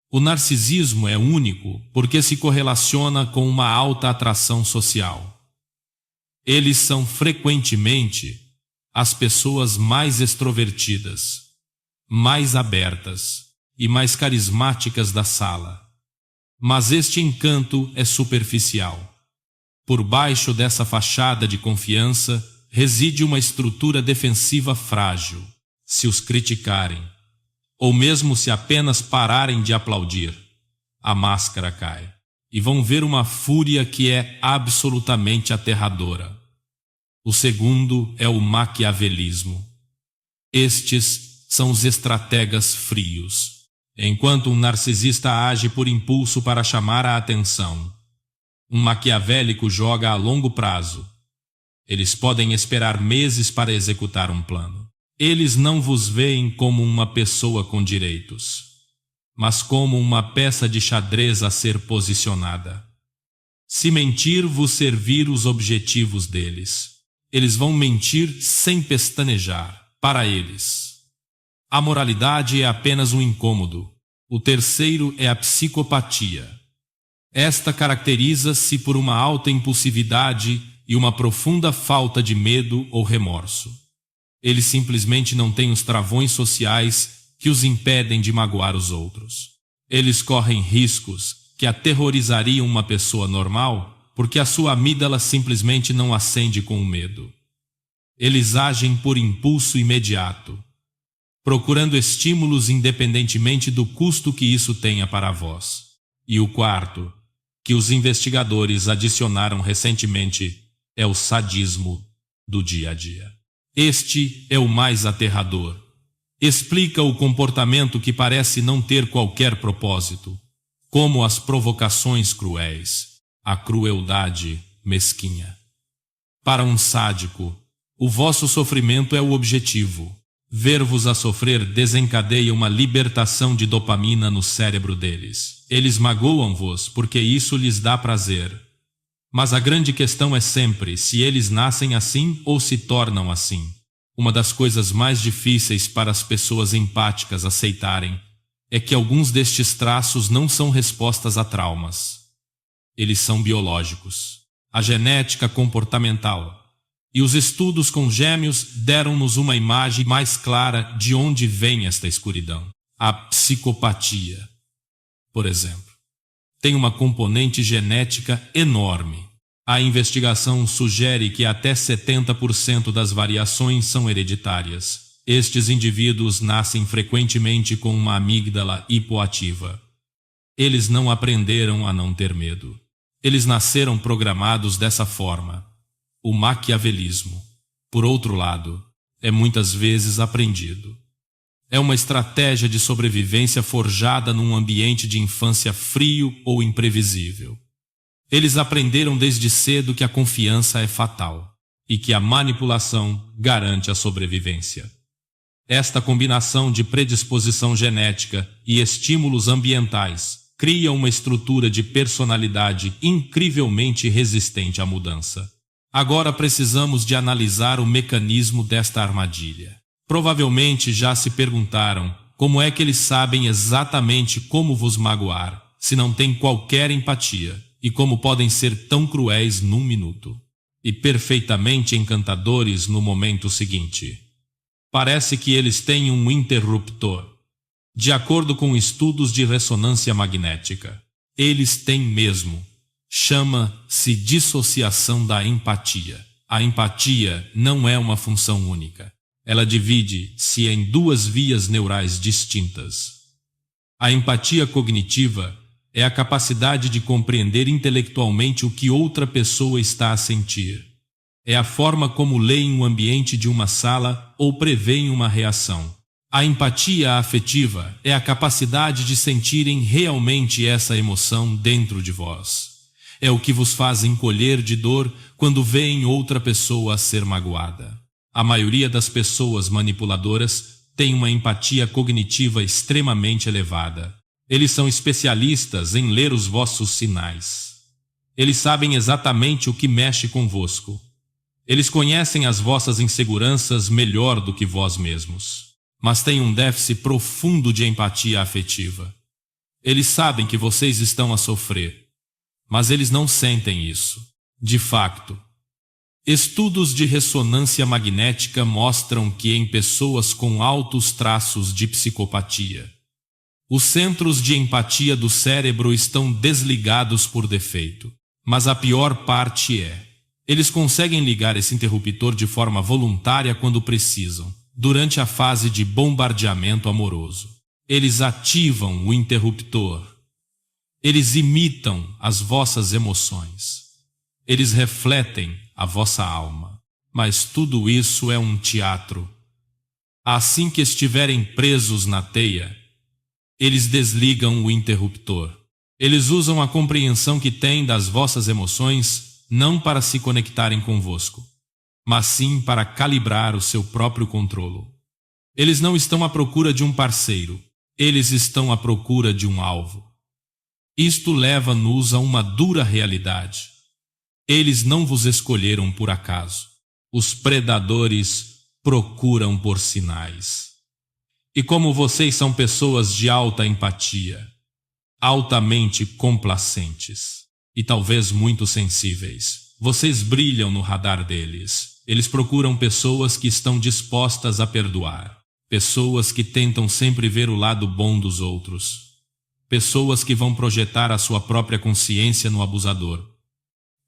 O narcisismo é único porque se correlaciona com uma alta atração social. Eles são frequentemente as pessoas mais extrovertidas, mais abertas e mais carismáticas da sala. Mas este encanto é superficial. Por baixo dessa fachada de confiança reside uma estrutura defensiva frágil. Se os criticarem, ou mesmo se apenas pararem de aplaudir, a máscara cai, e vão ver uma fúria que é absolutamente aterradora. O segundo é o maquiavelismo. Estes são os estrategas frios. Enquanto um narcisista age por impulso para chamar a atenção, um maquiavélico joga a longo prazo. Eles podem esperar meses para executar um plano. Eles não vos veem como uma pessoa com direitos, mas como uma peça de xadrez a ser posicionada. Se mentir vos servir os objetivos deles, eles vão mentir sem pestanejar. Para eles, a moralidade é apenas um incômodo. O terceiro é a psicopatia. Esta caracteriza-se por uma alta impulsividade e uma profunda falta de medo ou remorso. Eles simplesmente não têm os travões sociais que os impedem de magoar os outros. Eles correm riscos que aterrorizariam uma pessoa normal porque a sua amígdala simplesmente não acende com o medo. Eles agem por impulso imediato, procurando estímulos independentemente do custo que isso tenha para vós. E o quarto, que os investigadores adicionaram recentemente, é o sadismo do dia a dia. Este é o mais aterrador. Explica o comportamento que parece não ter qualquer propósito, como as provocações cruéis, a crueldade mesquinha. Para um sádico, o vosso sofrimento é o objetivo. Ver-vos a sofrer desencadeia uma libertação de dopamina no cérebro deles. Eles magoam-vos porque isso lhes dá prazer. Mas a grande questão é sempre se eles nascem assim ou se tornam assim. Uma das coisas mais difíceis para as pessoas empáticas aceitarem é que alguns destes traços não são respostas a traumas. Eles são biológicos. A genética comportamental e os estudos com gêmeos deram-nos uma imagem mais clara de onde vem esta escuridão. A psicopatia, por exemplo, tem uma componente genética enorme. A investigação sugere que até 70% das variações são hereditárias. Estes indivíduos nascem frequentemente com uma amígdala hipoativa. Eles não aprenderam a não ter medo. Eles nasceram programados dessa forma. O maquiavelismo, por outro lado, é muitas vezes aprendido. É uma estratégia de sobrevivência forjada num ambiente de infância frio ou imprevisível. Eles aprenderam desde cedo que a confiança é fatal e que a manipulação garante a sobrevivência. Esta combinação de predisposição genética e estímulos ambientais cria uma estrutura de personalidade incrivelmente resistente à mudança. Agora precisamos de analisar o mecanismo desta armadilha. Provavelmente já se perguntaram como é que eles sabem exatamente como vos magoar, se não têm qualquer empatia, e como podem ser tão cruéis num minuto, e perfeitamente encantadores no momento seguinte. Parece que eles têm um interruptor. De acordo com estudos de ressonância magnética, eles têm mesmo. Chama-se dissociação da empatia. A empatia não é uma função única. Ela divide-se em duas vias neurais distintas. A empatia cognitiva é a capacidade de compreender intelectualmente o que outra pessoa está a sentir. É a forma como leem o ambiente de uma sala ou preveem uma reação. A empatia afetiva é a capacidade de sentirem realmente essa emoção dentro de vós. É o que vos faz encolher de dor quando veem outra pessoa a ser magoada. A maioria das pessoas manipuladoras tem uma empatia cognitiva extremamente elevada. Eles são especialistas em ler os vossos sinais. Eles sabem exatamente o que mexe convosco. Eles conhecem as vossas inseguranças melhor do que vós mesmos, mas têm um déficit profundo de empatia afetiva. Eles sabem que vocês estão a sofrer, mas eles não sentem isso. De facto, estudos de ressonância magnética mostram que em pessoas com altos traços de psicopatia, os centros de empatia do cérebro estão desligados por defeito. Mas a pior parte eles conseguem ligar esse interruptor de forma voluntária quando precisam, durante a fase de bombardeamento amoroso. Eles ativam o interruptor. Eles imitam as vossas emoções. Eles refletem a vossa alma. Mas tudo isso é um teatro. Assim que estiverem presos na teia, eles desligam o interruptor. Eles usam a compreensão que têm das vossas emoções não para se conectarem convosco, mas sim para calibrar o seu próprio controlo. Eles não estão à procura de um parceiro, eles estão à procura de um alvo. Isto leva-nos a uma dura realidade. Eles não vos escolheram por acaso. Os predadores procuram por sinais. E como vocês são pessoas de alta empatia, altamente complacentes e talvez muito sensíveis, vocês brilham no radar deles. Eles procuram pessoas que estão dispostas a perdoar, pessoas que tentam sempre ver o lado bom dos outros, pessoas que vão projetar a sua própria consciência no abusador.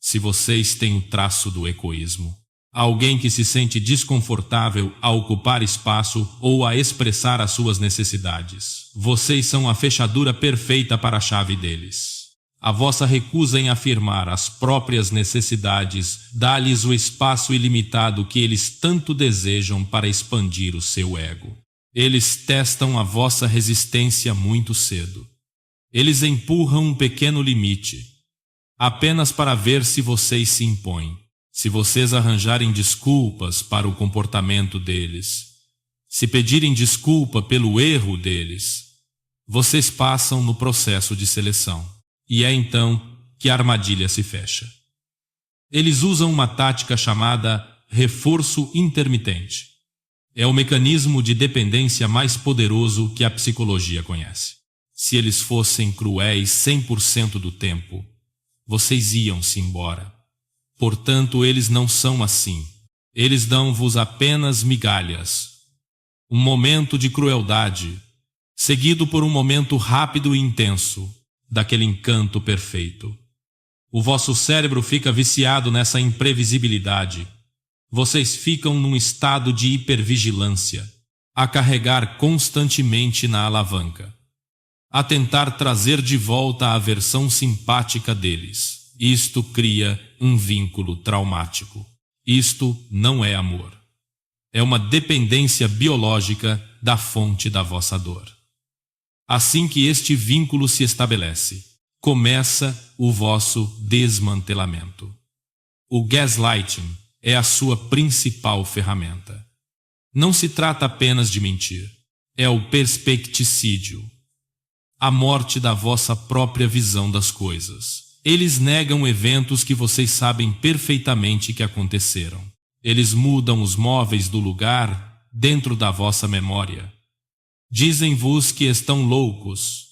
Se vocês têm o traço do egoísmo, alguém que se sente desconfortável a ocupar espaço ou a expressar as suas necessidades, vocês são a fechadura perfeita para a chave deles. A vossa recusa em afirmar as próprias necessidades dá-lhes o espaço ilimitado que eles tanto desejam para expandir o seu ego. Eles testam a vossa resistência muito cedo. Eles empurram um pequeno limite, apenas para ver se vocês se impõem. Se vocês arranjarem desculpas para o comportamento deles, se pedirem desculpa pelo erro deles, vocês passam no processo de seleção. E é então que a armadilha se fecha. Eles usam uma tática chamada reforço intermitente. É o mecanismo de dependência mais poderoso que a psicologia conhece. Se eles fossem cruéis 100% do tempo, vocês iam-se embora. Portanto, eles não são assim. Eles dão-vos apenas migalhas. Um momento de crueldade, seguido por um momento rápido e intenso, daquele encanto perfeito. O vosso cérebro fica viciado nessa imprevisibilidade. Vocês ficam num estado de hipervigilância, a carregar constantemente na alavanca, a tentar trazer de volta a versão simpática deles. Isto cria um vínculo traumático. Isto não é amor. É uma dependência biológica da fonte da vossa dor. Assim que este vínculo se estabelece, começa o vosso desmantelamento. O gaslighting é a sua principal ferramenta. Não se trata apenas de mentir, é o perspecticídio, a morte da vossa própria visão das coisas. Eles negam eventos que vocês sabem perfeitamente que aconteceram. Eles mudam os móveis do lugar dentro da vossa memória. Dizem-vos que estão loucos,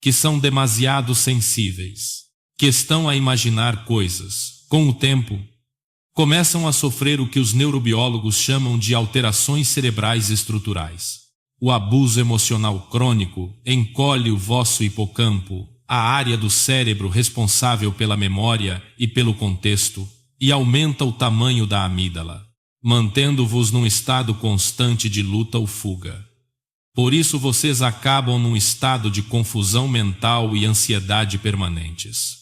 que são demasiado sensíveis, que estão a imaginar coisas. Com o tempo, começam a sofrer o que os neurobiólogos chamam de alterações cerebrais estruturais. O abuso emocional crônico encolhe o vosso hipocampo, a área do cérebro responsável pela memória e pelo contexto, e aumenta o tamanho da amígdala, mantendo-vos num estado constante de luta ou fuga. Por isso vocês acabam num estado de confusão mental e ansiedade permanentes.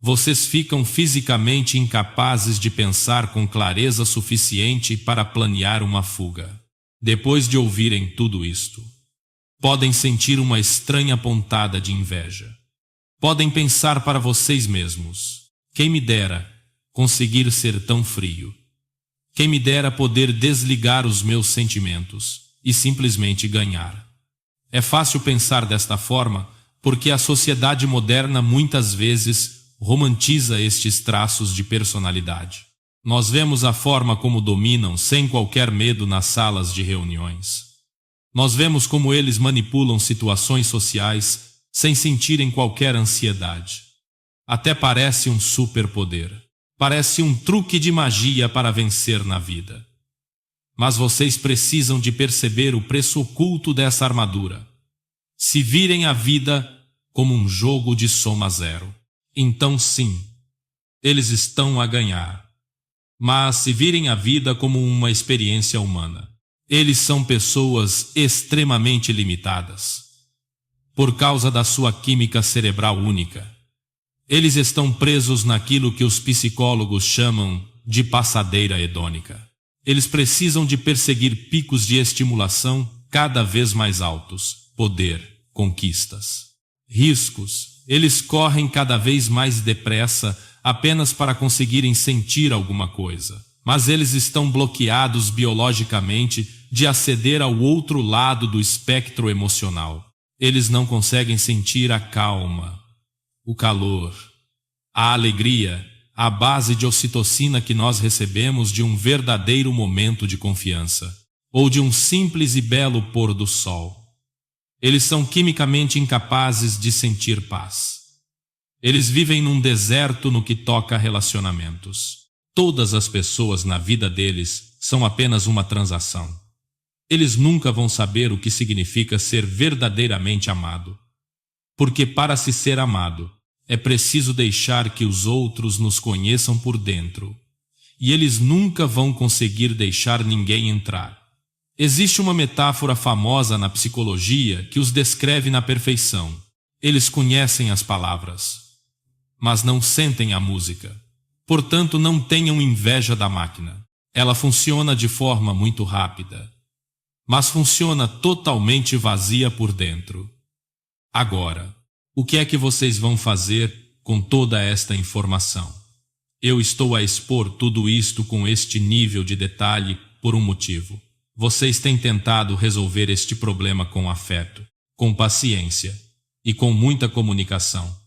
Vocês ficam fisicamente incapazes de pensar com clareza suficiente para planear uma fuga. Depois de ouvirem tudo isto, podem sentir uma estranha pontada de inveja. Podem pensar para vocês mesmos: quem me dera conseguir ser tão frio. Quem me dera poder desligar os meus sentimentos e simplesmente ganhar. É fácil pensar desta forma porque a sociedade moderna muitas vezes romantiza estes traços de personalidade. Nós vemos a forma como dominam sem qualquer medo nas salas de reuniões. Nós vemos como eles manipulam situações sociais sem sentirem qualquer ansiedade. Até parece um superpoder. Parece um truque de magia para vencer na vida. Mas vocês precisam de perceber o preço oculto dessa armadura. Se virem a vida como um jogo de soma zero, então sim, eles estão a ganhar. Mas se virem a vida como uma experiência humana, eles são pessoas extremamente limitadas. Por causa da sua química cerebral única, eles estão presos naquilo que os psicólogos chamam de passadeira hedônica. Eles precisam de perseguir picos de estimulação cada vez mais altos, poder, conquistas, riscos. Eles correm cada vez mais depressa apenas para conseguirem sentir alguma coisa. Mas eles estão bloqueados biologicamente de aceder ao outro lado do espectro emocional. Eles não conseguem sentir a calma, o calor, a alegria, a base de ocitocina que nós recebemos de um verdadeiro momento de confiança, ou de um simples e belo pôr do sol. Eles são quimicamente incapazes de sentir paz. Eles vivem num deserto no que toca a relacionamentos. Todas as pessoas na vida deles são apenas uma transação. Eles nunca vão saber o que significa ser verdadeiramente amado. Porque para se ser amado, é preciso deixar que os outros nos conheçam por dentro. E eles nunca vão conseguir deixar ninguém entrar. Existe uma metáfora famosa na psicologia que os descreve na perfeição. Eles conhecem as palavras, mas não sentem a música. Portanto, não tenham inveja da máquina. Ela funciona de forma muito rápida, mas funciona totalmente vazia por dentro. Agora, o que é que vocês vão fazer com toda esta informação? Eu estou a expor tudo isto com este nível de detalhe por um motivo. Vocês têm tentado resolver este problema com afeto, com paciência e com muita comunicação.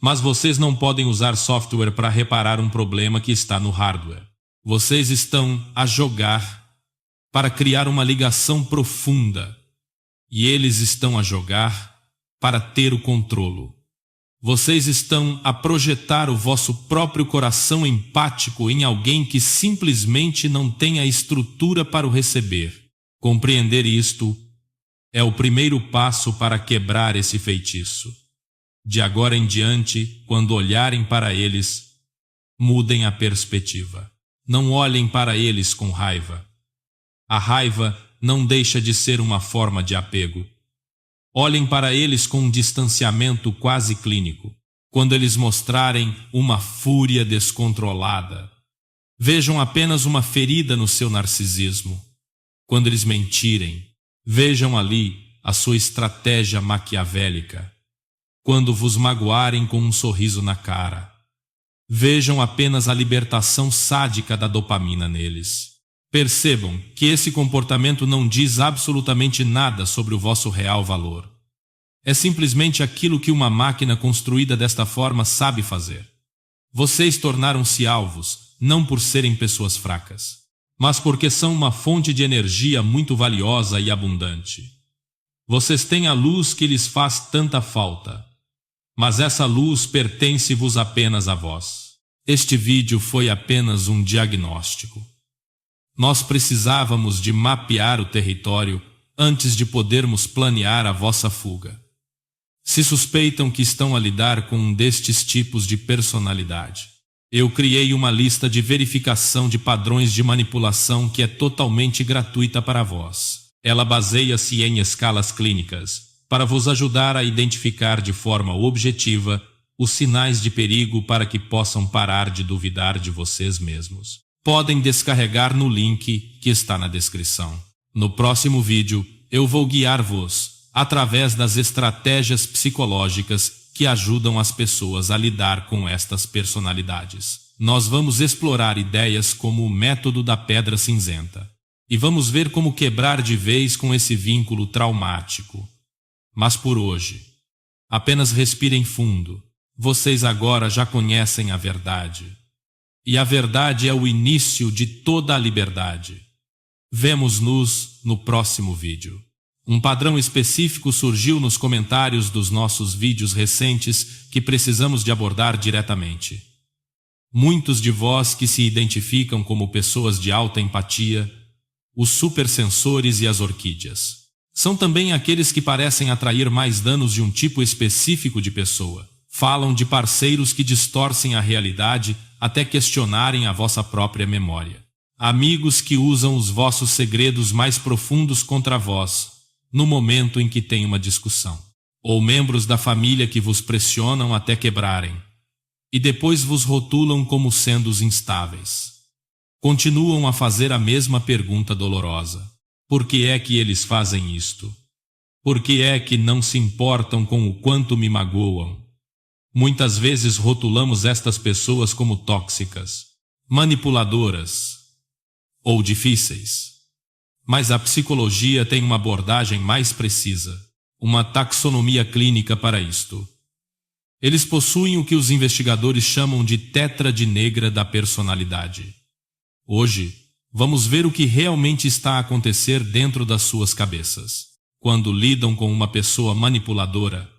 Mas vocês não podem usar software para reparar um problema que está no hardware. Vocês estão a jogar para criar uma ligação profunda, e eles estão a jogar para ter o controlo. Vocês estão a projetar o vosso próprio coração empático em alguém que simplesmente não tem a estrutura para o receber. Compreender isto é o primeiro passo para quebrar esse feitiço. De agora em diante, quando olharem para eles, mudem a perspectiva. Não olhem para eles com raiva. A raiva não deixa de ser uma forma de apego. Olhem para eles com um distanciamento quase clínico. Quando eles mostrarem uma fúria descontrolada, vejam apenas uma ferida no seu narcisismo. Quando eles mentirem, vejam ali a sua estratégia maquiavélica. Quando vos magoarem com um sorriso na cara, vejam apenas a libertação sádica da dopamina neles. Percebam que esse comportamento não diz absolutamente nada sobre o vosso real valor. É simplesmente aquilo que uma máquina construída desta forma sabe fazer. Vocês tornaram-se alvos, não por serem pessoas fracas, mas porque são uma fonte de energia muito valiosa e abundante. Vocês têm a luz que lhes faz tanta falta, mas essa luz pertence-vos apenas a vós. Este vídeo foi apenas um diagnóstico. Nós precisávamos de mapear o território antes de podermos planear a vossa fuga. Se suspeitam que estão a lidar com um destes tipos de personalidade, eu criei uma lista de verificação de padrões de manipulação que é totalmente gratuita para vós. Ela baseia-se em escalas clínicas para vos ajudar a identificar de forma objetiva os sinais de perigo para que possam parar de duvidar de vocês mesmos. Podem descarregar no link que está na descrição. No próximo vídeo, eu vou guiar-vos através das estratégias psicológicas que ajudam as pessoas a lidar com estas personalidades. Nós vamos explorar ideias como o método da pedra cinzenta e vamos ver como quebrar de vez com esse vínculo traumático. Mas por hoje, apenas respirem fundo. Vocês agora já conhecem a verdade. E a verdade é o início de toda a liberdade. Vemo-nos no próximo vídeo. Um padrão específico surgiu nos comentários dos nossos vídeos recentes que precisamos de abordar diretamente. Muitos de vós que se identificam como pessoas de alta empatia, os supersensores e as orquídeas, são também aqueles que parecem atrair mais danos de um tipo específico de pessoa. Falam de parceiros que distorcem a realidade até questionarem a vossa própria memória. Amigos que usam os vossos segredos mais profundos contra vós, no momento em que tem uma discussão. Ou membros da família que vos pressionam até quebrarem, e depois vos rotulam como sendo os instáveis. Continuam a fazer a mesma pergunta dolorosa. Por que é que eles fazem isto? Por que é que não se importam com o quanto me magoam? Muitas vezes rotulamos estas pessoas como tóxicas, manipuladoras ou difíceis. Mas a psicologia tem uma abordagem mais precisa, uma taxonomia clínica para isto. Eles possuem o que os investigadores chamam de tétrade negra da personalidade. Hoje, vamos ver o que realmente está a acontecer dentro das suas cabeças. Quando lidam com uma pessoa manipuladora,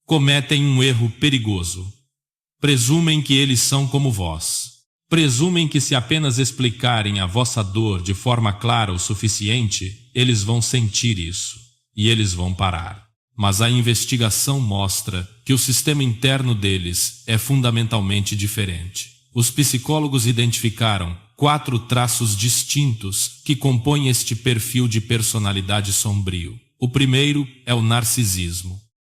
cometem um erro perigoso. Presumem que eles são como vós. Presumem que se apenas explicarem a vossa dor de forma clara o suficiente, eles vão sentir isso, e eles vão parar. Mas a investigação mostra que o sistema interno deles é fundamentalmente diferente. Os psicólogos identificaram 4 traços distintos que compõem este perfil de personalidade sombrio. O primeiro é o narcisismo.